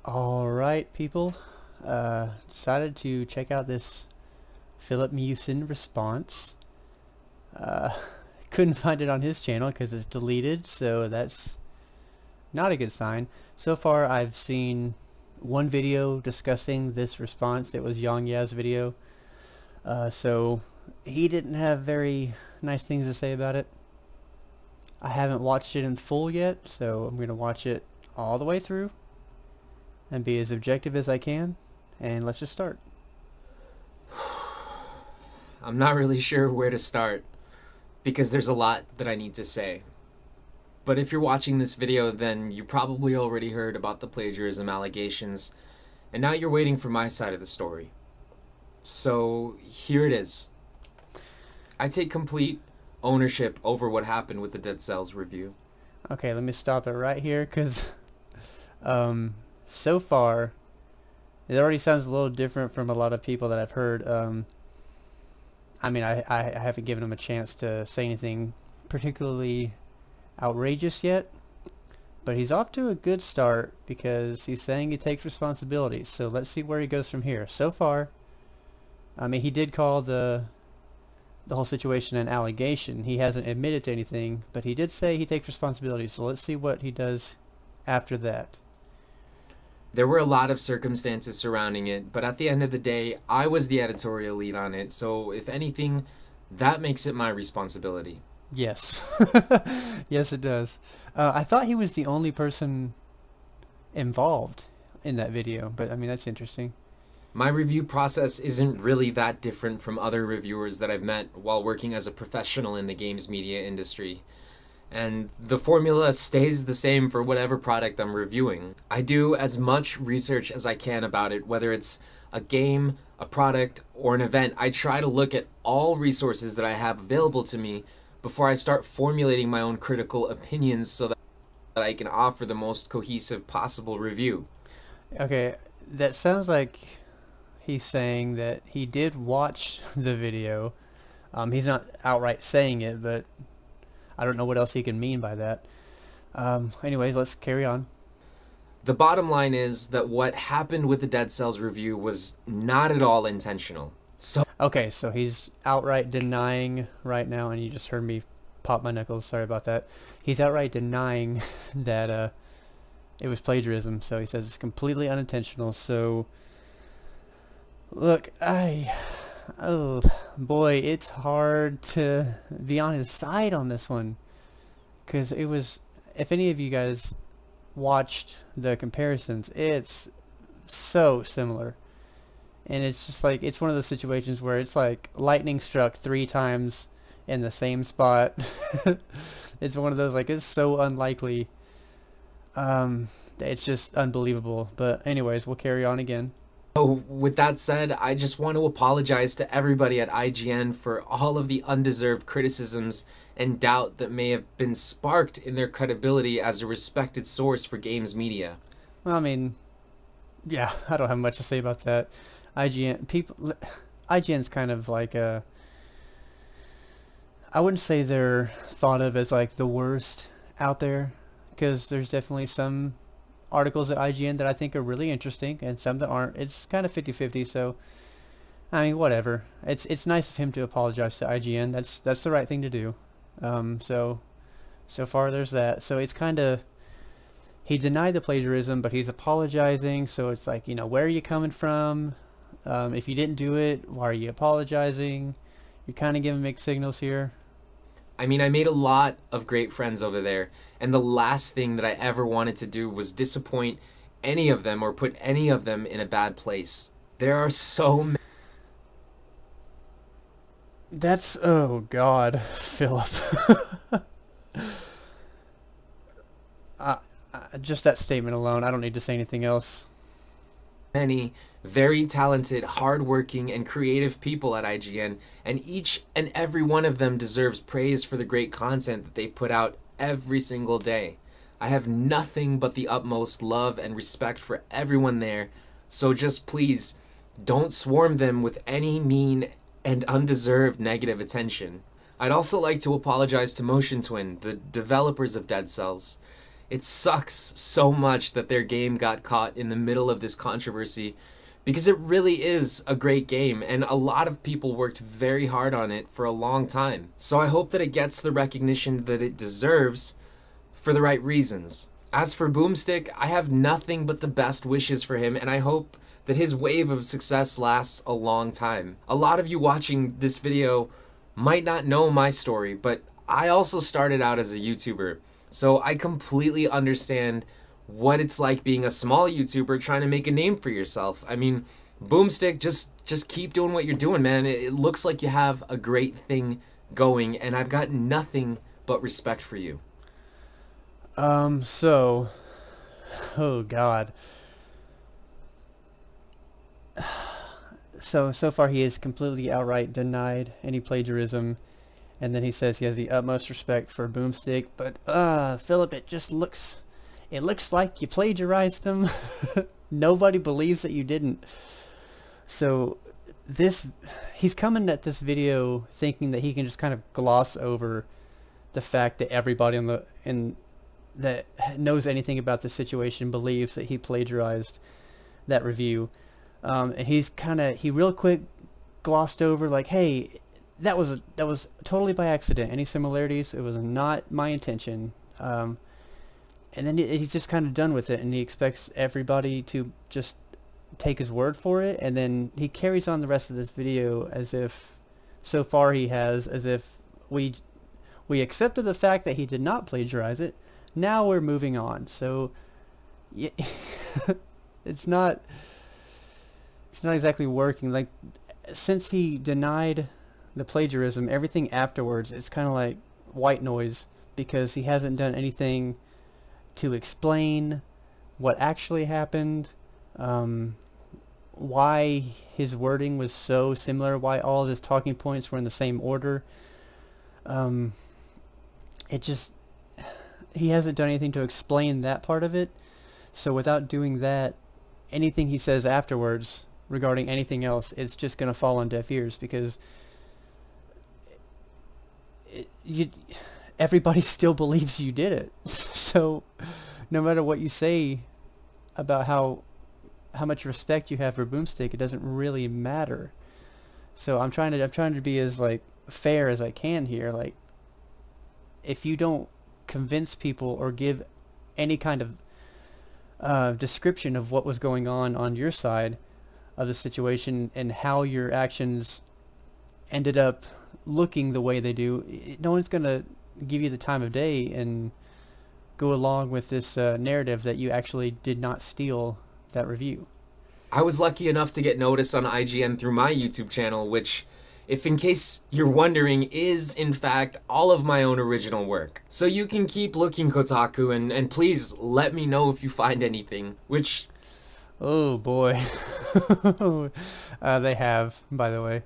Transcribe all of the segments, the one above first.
Alright, people. Decided to check out this Filip Miucin response. Uh, couldn't find it on his channel because it's deleted, so that's not a good sign. So far, I've seen one video discussing this response. It was Yang Ya's video. So he didn't have very nice things to say about it. I haven't watched it in full yet, so I'm going to watch it all the way through and be as objective as I can, and let's just start. I'm not really sure where to start because there's a lot that I need to say. But if you're watching this video, then you probably already heard about the plagiarism allegations, and now you're waiting for my side of the story. So here it is. I take complete ownership over what happened with the Dead Cells review. Okay, let me stop it right here because so far it already sounds a little different from a lot of people that I've heard. I mean, I haven't given him a chance to say anything particularly outrageous yet, but he's off to a good start because he's saying he takes responsibility. So let's see where he goes from here. So far, I mean, he did call the whole situation an allegation. He hasn't admitted to anything, but he did say he takes responsibility. So let's see what he does after that. There were a lot of circumstances surrounding it, but at the end of the day, I was the editorial lead on it, so if anything, that makes it my responsibility. Yes. Yes, it does. I thought he was the only person involved in that video, but I mean, that's interesting. My review process isn't really that different from other reviewers that I've met while working as a professional in the games media industry. And the formula stays the same for whatever product I'm reviewing. I do as much research as I can about it, whether it's a game, a product, or an event. I try to look at all resources that I have available to me before I start formulating my own critical opinions so that I can offer the most cohesive possible review. Okay, that sounds like he's saying that he did watch the video. He's not outright saying it, but I don't know what else he can mean by that. Anyways, let's carry on. The bottom line is that what happened with the Dead Cells review was not at all intentional. Okay, so he's outright denying right now, and you just heard me pop my knuckles, sorry about that. He's outright denying that it was plagiarism, so he says it's completely unintentional. So look, oh boy, it's hard to be on his side on this one, because it was, if any of you guys watched the comparisons, it's so similar, and it's just like, it's one of those situations where it's like lightning struck 3 times in the same spot. It's one of those, like, it's so unlikely, it's just unbelievable. But anyways, we'll carry on again. So with that said, I just want to apologize to everybody at IGN for all of the undeserved criticisms and doubt that may have been sparked in their credibility as a respected source for games media. Well, I mean, yeah, I don't have much to say about that. IGN's kind of like a, I wouldn't say they're thought of as like the worst out there, because there's definitely some articles at IGN that I think are really interesting and some that aren't. It's kind of 50-50, so I mean, whatever. It's nice of him to apologize to IGN. That's the right thing to do. So far there's that. So it's kind of, he denied the plagiarism, but he's apologizing, so it's like, you know, where are you coming from? If you didn't do it, why are you apologizing? You're kind of giving mixed signals here. I mean, I made a lot of great friends over there, and the last thing that I ever wanted to do was disappoint any of them or put any of them in a bad place. There are so many. That's, oh God, Philip. Just that statement alone, I don't need to say anything else. Many very talented, hardworking, and creative people at IGN, and each and every one of them deserves praise for the great content that they put out every single day. I have nothing but the utmost love and respect for everyone there, so just please don't swarm them with any mean and undeserved negative attention. I'd also like to apologize to Motion Twin, the developers of Dead Cells. It sucks so much that their game got caught in the middle of this controversy, because it really is a great game and a lot of people worked very hard on it for a long time. So I hope that it gets the recognition that it deserves for the right reasons. As for Boomstick, I have nothing but the best wishes for him, and I hope that his wave of success lasts a long time. A lot of you watching this video might not know my story, but I also started out as a YouTuber, so I completely understand what it's like being a small YouTuber trying to make a name for yourself. I mean, Boomstick, just keep doing what you're doing, man. It looks like you have a great thing going, and I've got nothing but respect for you. So, oh God. So far he has completely outright denied any plagiarism, and then he says he has the utmost respect for Boomstick, but, Philip, it looks like you plagiarized him. Nobody believes that you didn't. So, he's coming at this video thinking that he can just kind of gloss over the fact that everybody that knows anything about the situation believes that he plagiarized that review. And he real quick glossed over like, hey, that was totally by accident. Any similarities? It was not my intention. And then he's just kind of done with it, and he expects everybody to just take his word for it. And then he carries on the rest of this video as if, so far he has, as if we accepted the fact that he did not plagiarize it. Now we're moving on. So, yeah, it's not exactly working. Like, since he denied the plagiarism, everything afterwards, it's kind of like white noise, because he hasn't done anything to explain what actually happened, why his wording was so similar, why all of his talking points were in the same order. He hasn't done anything to explain that part of it. So without doing that, anything he says afterwards regarding anything else, it's just going to fall on deaf ears, because everybody still believes you did it. So no matter what you say about how much respect you have for Boomstick, it doesn't really matter. So I'm trying to be as like fair as I can here. Like, if you don't convince people or give any kind of description of what was going on your side of the situation and how your actions ended up looking the way they do, no one's going to give you the time of day and go along with this narrative that you actually did not steal that review. I was lucky enough to get noticed on IGN through my YouTube channel, which, if in case you're wondering, is in fact all of my own original work. So you can keep looking, Kotaku, and please let me know if you find anything, which... Oh boy. They have, by the way.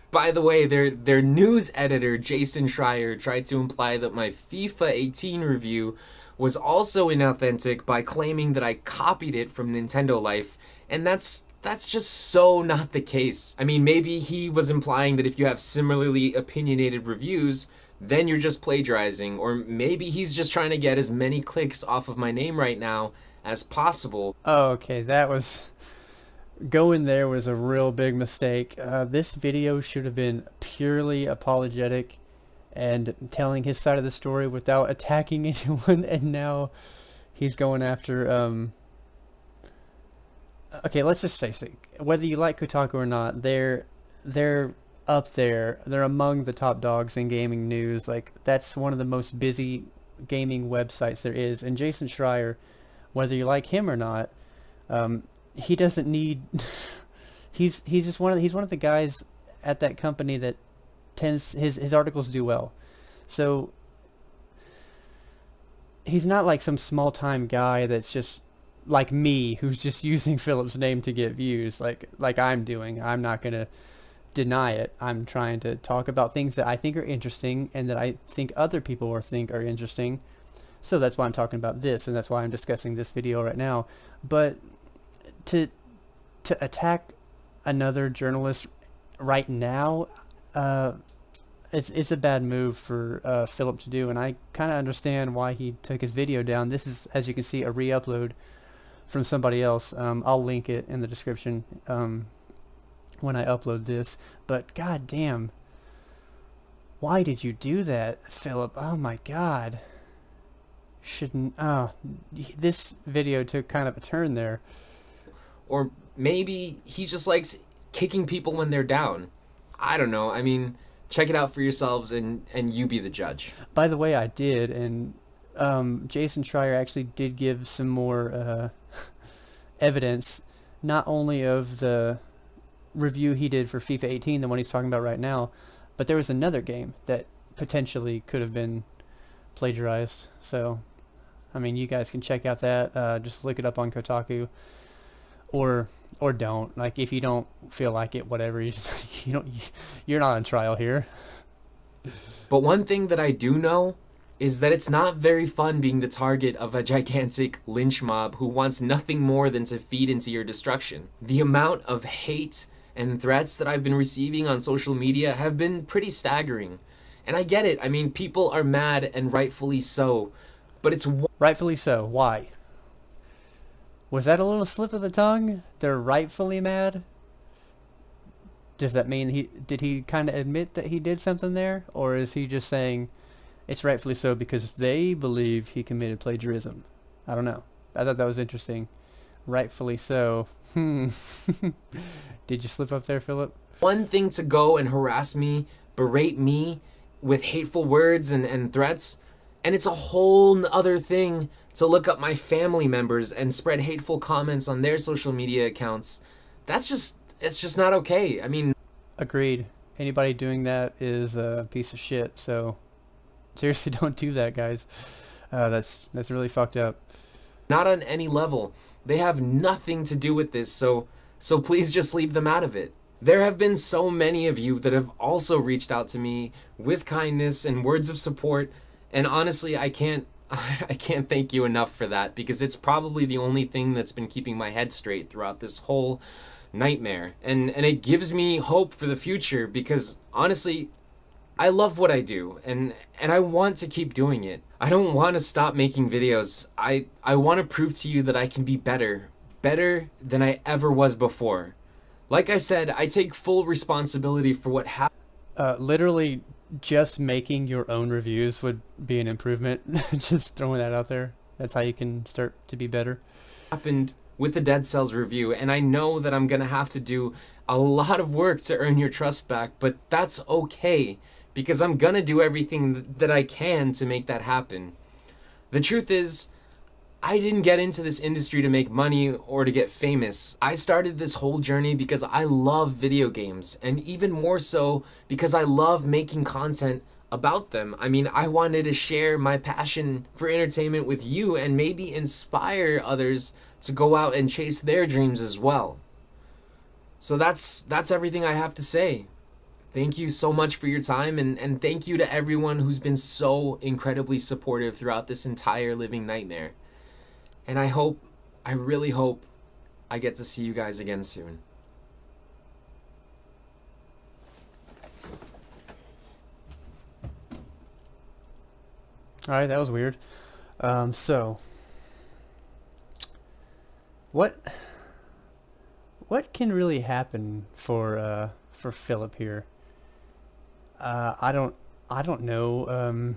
By the way, their news editor, Jason Schreier, tried to imply that my FIFA 18 review was also inauthentic by claiming that I copied it from Nintendo Life, and that's just so not the case. I mean, maybe he was implying that if you have similarly opinionated reviews, then you're just plagiarizing, or maybe he's just trying to get as many clicks off of my name right now as possible. Oh, okay, that was... Going there was a real big mistake. This video should have been purely apologetic and telling his side of the story without attacking anyone, and now he's going after... Okay, let's just face it. Whether you like Kotaku or not, they're up there. They're among the top dogs in gaming news. Like, that's one of the most busy gaming websites there is. And Jason Schreier, whether you like him or not, he doesn't need... he's one of the guys at that company that tends... His articles do well. So he's not like some small-time guy that's just like me, who's just using Philip's name to get views, like I'm doing. I'm not going to deny it. I'm trying to talk about things that I think are interesting and that I think other people are interesting. So that's why I'm talking about this, and that's why I'm discussing this video right now. But to attack another journalist right now, it's a bad move for Philip to do, and I kind of understand why he took his video down. This is, as you can see, a re-upload from somebody else. I'll link it in the description when I upload this. But god damn, why did you do that, Philip? Oh my god. Shouldn't. Oh, this video took kind of a turn there. Or maybe he just likes kicking people when they're down. I don't know. I mean, check it out for yourselves, and you be the judge. By the way, I did, and Jason Schreier actually did give some more evidence, not only of the review he did for FIFA 18, the one he's talking about right now, but there was another game that potentially could have been plagiarized. So, I mean, you guys can check out that. Just look it up on Kotaku, or don't. Like, if you don't feel like it, whatever. You're not on trial here. But one thing that I do know is that it's not very fun being the target of a gigantic lynch mob who wants nothing more than to feed into your destruction. The amount of hate and threats that I've been receiving on social media have been pretty staggering. And I get it. I mean, people are mad, and rightfully so. But it's... Rightfully so. Why? Was that a little slip of the tongue? They're rightfully mad? Does that mean did he kind of admit that he did something there? Or is he just saying it's rightfully so because they believe he committed plagiarism? I don't know. I thought that was interesting. Rightfully so. Did you slip up there, Philip? One thing to go and harass me, berate me with hateful words and threats, and it's a whole other thing to look up my family members and spread hateful comments on their social media accounts. It's just not okay. I mean... Agreed. Anybody doing that is a piece of shit, so seriously, don't do that, guys. That's really fucked up. Not on any level. They have nothing to do with this, so please just leave them out of it. There have been so many of you that have also reached out to me with kindness and words of support, and honestly, I can't thank you enough for that, because it's probably the only thing that's been keeping my head straight throughout this whole nightmare. And it gives me hope for the future, because honestly, I love what I do, and I want to keep doing it. I don't want to stop making videos. I want to prove to you that I can be better than I ever was before. Like I said, I take full responsibility for what happened. Literally, just making your own reviews would be an improvement. Just throwing that out there. That's how you can start to be better. Happened with the Dead Cells review, and I know that I'm gonna have to do a lot of work to earn your trust back, but that's okay, because I'm gonna do everything that I can to make that happen. The truth is, I didn't get into this industry to make money or to get famous. I started this whole journey because I love video games, and even more so because I love making content about them. I mean, I wanted to share my passion for entertainment with you and maybe inspire others to go out and chase their dreams as well. So that's everything I have to say. Thank you so much for your time, and thank you to everyone who's been so incredibly supportive throughout this entire living nightmare. And I really hope I get to see you guys again soon. Alright, that was weird. So what can really happen for Philip here? I don't know.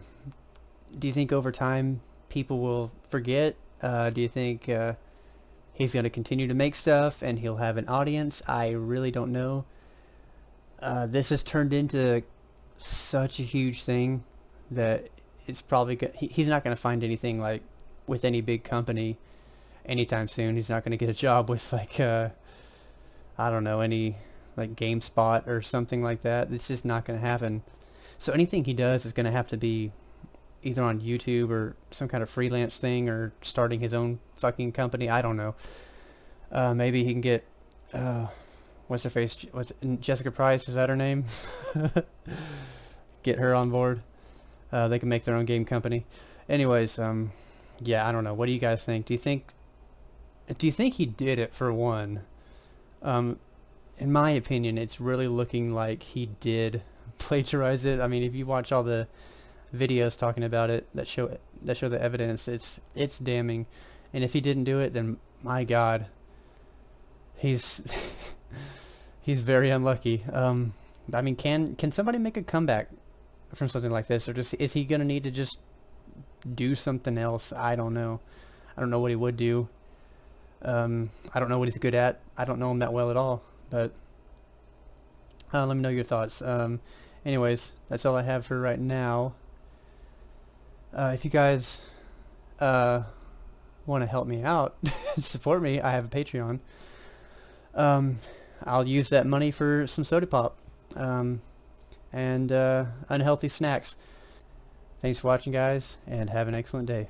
Do you think over time people will forget? Do you think he's going to continue to make stuff and he'll have an audience? I really don't know. This has turned into such a huge thing that it's probably he's not going to find anything like with any big company anytime soon. He's not going to get a job with like I don't know, any like GameSpot or something like that. It's just not going to happen. So anything he does is going to have to be either on YouTube or some kind of freelance thing, or starting his own fucking company. I don't know. Maybe he can get what's her face? What's Jessica Price? Is that her name? Get her on board. They can make their own game company. Anyways, yeah, I don't know. What do you guys think? Do you think he did it for one? In my opinion, it's really looking like he did plagiarize it. I mean, if you watch all the videos talking about it that show the evidence, it's damning. And if he didn't do it, then my God, he's he's very unlucky. I mean, can somebody make a comeback from something like this, or just is he gonna need to just do something else? I don't know. I don't know what he would do. I don't know what he's good at. I don't know him that well at all. But let me know your thoughts. Anyways, that's all I have for right now. If you guys want to help me out, support me, I have a Patreon. I'll use that money for some soda pop and unhealthy snacks. Thanks for watching, guys, and have an excellent day.